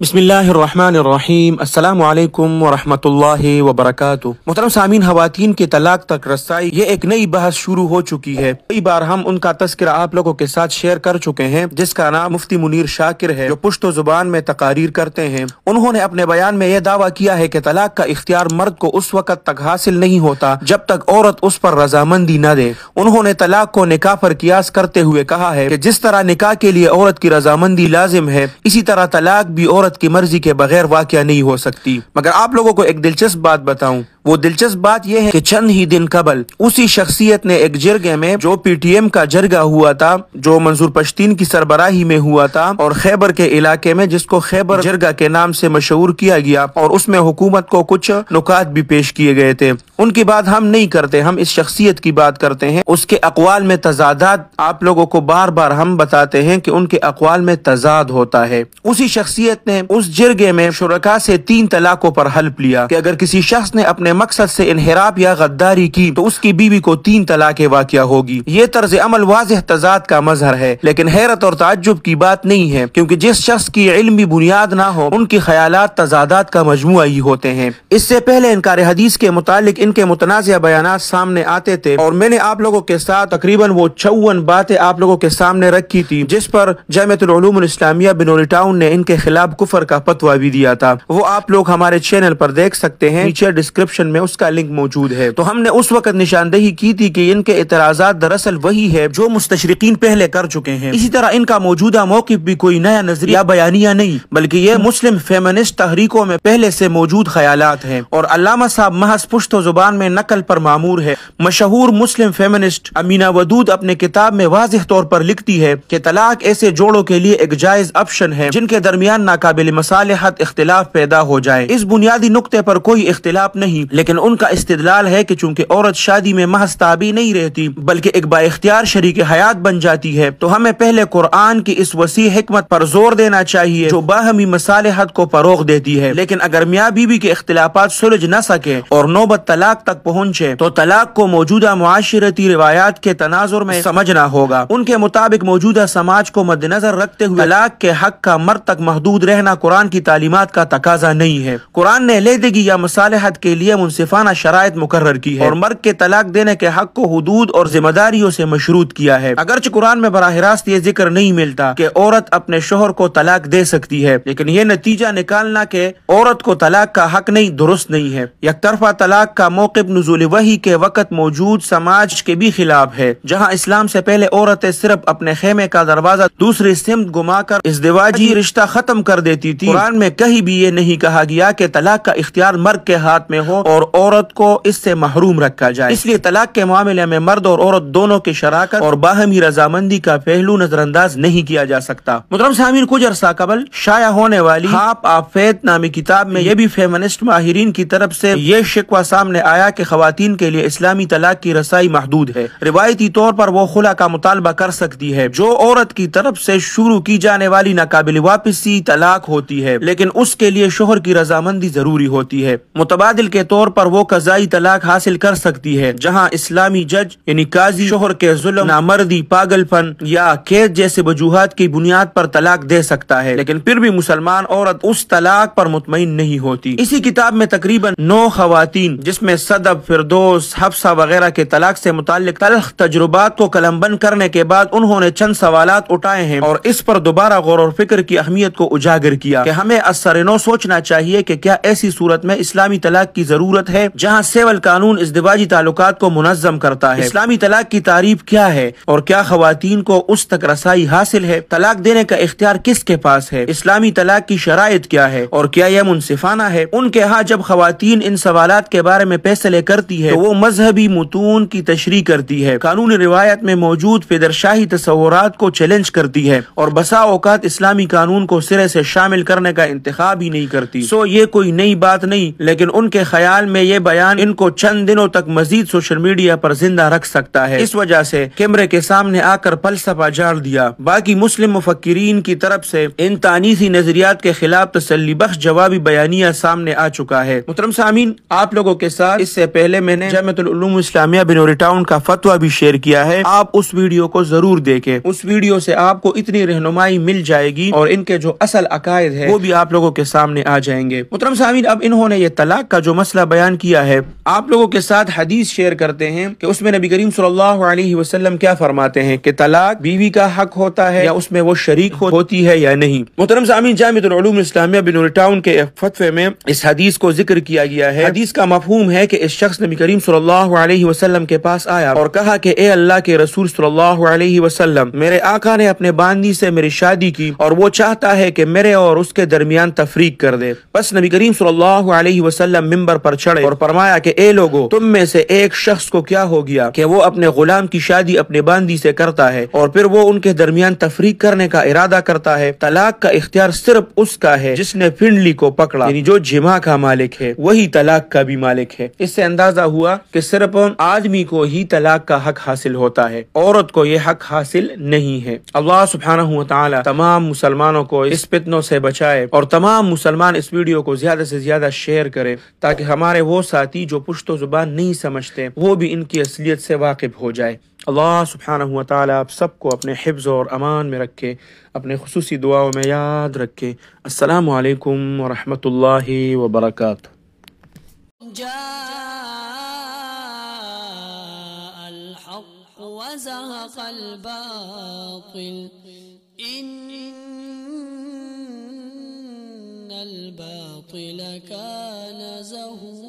बिस्मिल्लाहिर्रहमानिर्रहीम। अस्सलामु अलैकुम वरहमतुल्लाहि वबरकातुह। मोहतरम सामीन, खवातीन के तलाक तक रसाई ये एक नई बहस शुरू हो चुकी है। कई बार हम उनका तस्करा आप लोगों के साथ शेयर कर चुके हैं, जिसका नाम मुफ्ती मुनीर शाकिर है, जो पुश्तो जुबान में तकारीर करते हैं। उन्होंने अपने बयान में यह दावा किया है कि तलाक का इख्तियार मर्द को उस वक्त तक हासिल नहीं होता जब तक औरत उस पर रजामंदी न दे। उन्होंने तलाक को निकाह पर कियास करते हुए कहा है कि जिस तरह निकाह के लिए औरत की रजामंदी लाजिम है, इसी तरह तलाक भी औरत की मर्जी के बगैर वाक़या नहीं हो सकती। मगर आप लोगों को एक दिलचस्प बात बताऊं। वो दिलचस्प बात यह है कि चंद ही दिन कबल उसी शख्सियत ने एक जरगे में, जो पीटीएम का जरगा हुआ था, जो मंजूर पश्तीन की सरबराही में हुआ था और खैबर के इलाके में, जिसको खैबर जरगा के नाम से मशहूर किया गया, और उसमें हुकूमत को कुछ नुकात भी पेश किए गए थे। उनकी बात हम नहीं करते, हम इस शख्सियत की बात करते हैं। उसके अक़वाल में तजादात आप लोगों को बार बार हम बताते हैं कि उनके अक़वाल में तजाद होता है। उसी शख्सियत ने उस जरगे में शुरका से 3 तलाकों पर हल्फ लिया कि अगर किसी शख्स ने अपने मकसद से इनहिराफ या गद्दारी की तो उसकी बीवी को 3 तलाक़ें वाक़या होगी। ये तर्ज अमल वाज़ेह तजाद का मजहर है, लेकिन हैरत और ताज्जुब की बात नहीं है, क्योंकि जिस शख्स की इल्मी बुनियाद ना हो, उनकी ख्यालात तजादात का मजमुआ ही होते हैं। इससे पहले इनकार हदीस के मुतालिक इनके मुतनाज़िया बयानात सामने आते थे, और मैंने आप लोगों के साथ तकरीबन वो 54 बातें आप लोगों के सामने रखी थी, जिस पर जामिअतुल उलूमुल इस्लामिया बिनोली टाउन ने इनके खिलाफ कुफर का फतवा भी दिया था। वो आप लोग हमारे चैनल पर देख सकते हैं, नीचे डिस्क्रिप्शन में उसका लिंक मौजूद है। तो हमने उस वक्त निशानदेही की थी कि इनके इतराजात दरअसल वही है जो मुस्तशरिकीन पहले कर चुके हैं। इसी तरह इनका मौजूदा मौकिफ भी कोई नया नजरिया बयानिया नहीं, बल्कि ये मुस्लिम फेमिनिस्ट तहरीकों में पहले से मौजूद ख्यालात हैं। और अल्लामा साहब महज पुश्तो जुबान में नकल पर मामूर है। मशहूर मुस्लिम फेमिनिस्ट अमीना वदूद अपने किताब में वाज़ेह तौर पर लिखती है कि तलाक ऐसे जोड़ों के लिए एक जायज ऑप्शन है जिनके दरमियान नाकाबिल मसालिहत इख्तिलाफ पैदा हो जाए। इस बुनियादी नुक्ते पर कोई इख्तिलाफ नहीं, लेकिन उनका इस्तिदलाल है कि चूंकि औरत शादी में महज ताबी नहीं रहती बल्कि एक बाइख्तियार शरीक हयात बन जाती है, तो हमें पहले कुरान की इस वसी हिकमत पर जोर देना चाहिए जो बाहमी मसालिहत को फरोग देती है। लेकिन अगर मियाँ बीवी के इख्तिलाफात सुलझ न सके और नौबत तलाक तक पहुँचे, तो तलाक को मौजूदा मुआशरती रिवायात के तनाजुर में समझना होगा। उनके मुताबिक मौजूदा समाज को मद्देनजर रखते हुए तलाक के हक का मर्द तक महदूद रहना कुरान की तालीमात का तकाजा नहीं है। कुरान ने लेदगी या मसालिहत के लिए मुनसिफाना शराइत मुकर्रर की है और मर्द के तलाक देने के हक को हुदूद और जिम्मेदारियों से मशरूत किया है। अगरचे कुरान में बराह रास्त ये जिक्र नहीं मिलता कि औरत अपने शोहर को तलाक दे सकती है, लेकिन ये नतीजा निकालना कि औरत को तलाक का हक नहीं दुरुस्त नहीं है। यकतरफा तलाक का मौक़िफ़ नुज़ूल वही के वक़्त मौजूद समाज के भी खिलाफ है, जहाँ इस्लाम से पहले औरतें सिर्फ अपने खेमे का दरवाजा दूसरी सिमत घुमाकर इज़्दिवाजी रिश्ता खत्म कर देती थी। कुरान में कहीं भी ये नहीं कहा गया कि तलाक का इख्तियार मर्द के हाथ में हो और औरत को इससे महरूम रखा जाए। इसलिए तलाक के मामले में मर्द और औरत दोनों की शराकत और बाहमी रजामंदी का पहलू नजरअंदाज नहीं किया जा सकता। मुहतरम सामीन, कुछ अरसा कबल शाया होने वाली हाप आफेत नामी किताब में यह भी फेमिनिस्ट माहिरीन की तरफ से ये शिकवा सामने आया कि खवातीन के लिए इस्लामी तलाक की रसाई महदूद है। रिवायती तौर पर वो खुला का मुतालबा कर सकती है जो औरत की तरफ से शुरू की जाने वाली नाकाबिल वापसी तलाक होती है, लेकिन उसके लिए शोहर की रजामंदी जरूरी होती है। मुतबादिल के तौर पर वो कज़ाई तलाक हासिल कर सकती है, जहाँ इस्लामी जज यानी काजी शोहर के जुल्म, नामर्दी, पागलपन या कैद जैसे वजूहात की बुनियाद पर तलाक दे सकता है, लेकिन फिर भी मुसलमान औरत उस तलाक पर मुतमईन नहीं होती। इसी किताब में तकरीबन 9 खवातीन, जिसमें सदब, फिरदौस, हफ्सा वगैरह के तलाक से मुताल्लिक तल्ख तजुर्बात को कलमबंद करने के बाद उन्होंने चंद सवालात उठाए हैं और इस पर दोबारा गौर और फिक्र की अहमियत को उजागर किया कि हमें असरनो सोचना चाहिए कि क्या ऐसी सूरत में इस्लामी तलाक की जरूरत है जहाँ सिविल कानून इज़्दिवाजी ताल्लुकात को मुनज़्ज़म करता है। इस्लामी तलाक की तारीफ क्या है और क्या खवातीन को उस तक रसाई हासिल है? तलाक देने का इख्तियार किसके पास है? इस्लामी तलाक की शराइत क्या है और क्या यह मुनसिफाना है? उनके यहाँ जब खवातीन इन सवालात के बारे में फैसले करती है तो वो मजहबी मुतून की तशरीह करती है, कानूनी रिवायत में मौजूद फिदरशाही तस्वुरात को चैलेंज करती है और बसा औकात इस्लामी कानून को सिरे से शामिल करने का इंतखाब ही नहीं करती। सो ये कोई नई बात नहीं, लेकिन उनके ख्याल حال میں یہ بیان ان کو چند دنوں تک مزید سوشل میڈیا پر زندہ رکھ سکتا ہے، اس وجہ سے کیمرے کے سامنے آ کر فلسفہ جاڑ دیا۔ باقی مسلم مفکرین کی طرف سے ان تانیثی نظریات کے خلاف تسلی بخش جوابی بیانیہ سامنے آ چکا ہے۔ محترم سامعین، آپ لوگوں کے ساتھ اس سے پہلے میں نے جامعۃ العلوم اسلامیہ بنوری ٹاؤن کا فتویٰ بھی شیئر کیا ہے، آپ اس ویڈیو کو ضرور دیکھیں۔ اس ویڈیو سے آپ کو اتنی رہنمائی مل جائے گی اور ان کے جو اصل عقائد ہے وہ بھی آپ لوگوں کے سامنے آ جائیں گے۔ محترم سامعین، اب انہوں نے یہ طلاق کا جو مسئلہ بیان کیا ہے، آپ لوگوں کے ساتھ حدیث شیئر کرتے ہیں کہ اس میں نبی کریم صلی اللہ علیہ وسلم کیا فرماتے ہیں کہ طلاق بیوی کا حق ہوتا ہے یا اس میں وہ شریک ہوتی ہے یا نہیں۔ محترم سامعین، جامعۃ العلوم اسلامیہ بنوری ٹاؤن کے فتوے میں اس حدیث کو ذکر کیا گیا ہے۔ حدیث کا مفہوم ہے کہ اس شخص نبی کریم صلی اللہ علیہ وسلم کے پاس آیا اور کہا کہ اے اللہ کے رسول صلی اللہ علیہ وسلم، میرے آقا نے اپنے باندی سے میری شادی کی اور وہ چاہتا ہے کہ میرے اور اس کے درمیان تفریق کر دے۔ بس نبی کریم صلی اللہ علیہ وسلم منبر پر چڑھے اور فرمایا کہ اے لوگو، تم میں سے ایک شخص کو کیا ہو گیا کہ وہ اپنے غلام کی شادی اپنے باندی سے کرتا ہے اور پھر وہ ان کے درمیان تفریق کرنے کا ارادہ کرتا ہے۔ طلاق کا اختیار صرف اس کا ہے جس نے پنڈلی کو پکڑا، یعنی جو جماع کا مالک ہے وہی طلاق کا بھی مالک ہے۔ اس سے اندازہ ہوا کہ صرف آدمی کو ہی طلاق کا حق حاصل ہوتا ہے، عورت کو یہ حق حاصل نہیں ہے۔ اللہ سبحانہ و تعالی تمام مسلمانوں کو اس فتنوں سے بچائے اور تمام مسلمان اس ویڈیو کو زیادہ سے زیادہ شیئر کرے تاکہ ہمارے وہ ساتھی جو پشت و زبان نہیں سمجھتے وہ بھی ان کی اصلیت سے واقف ہو جائے۔ اللہ سبحانہ و تعالی آپ سب کو اپنے حفظ اور امان میں رکھے، اپنے خصوصی دعاؤں میں یاد رکھے۔ السلام علیکم ورحمۃ اللہ وبرکاتہ۔ وزهق الباطل إن الباطل كان زهوقا۔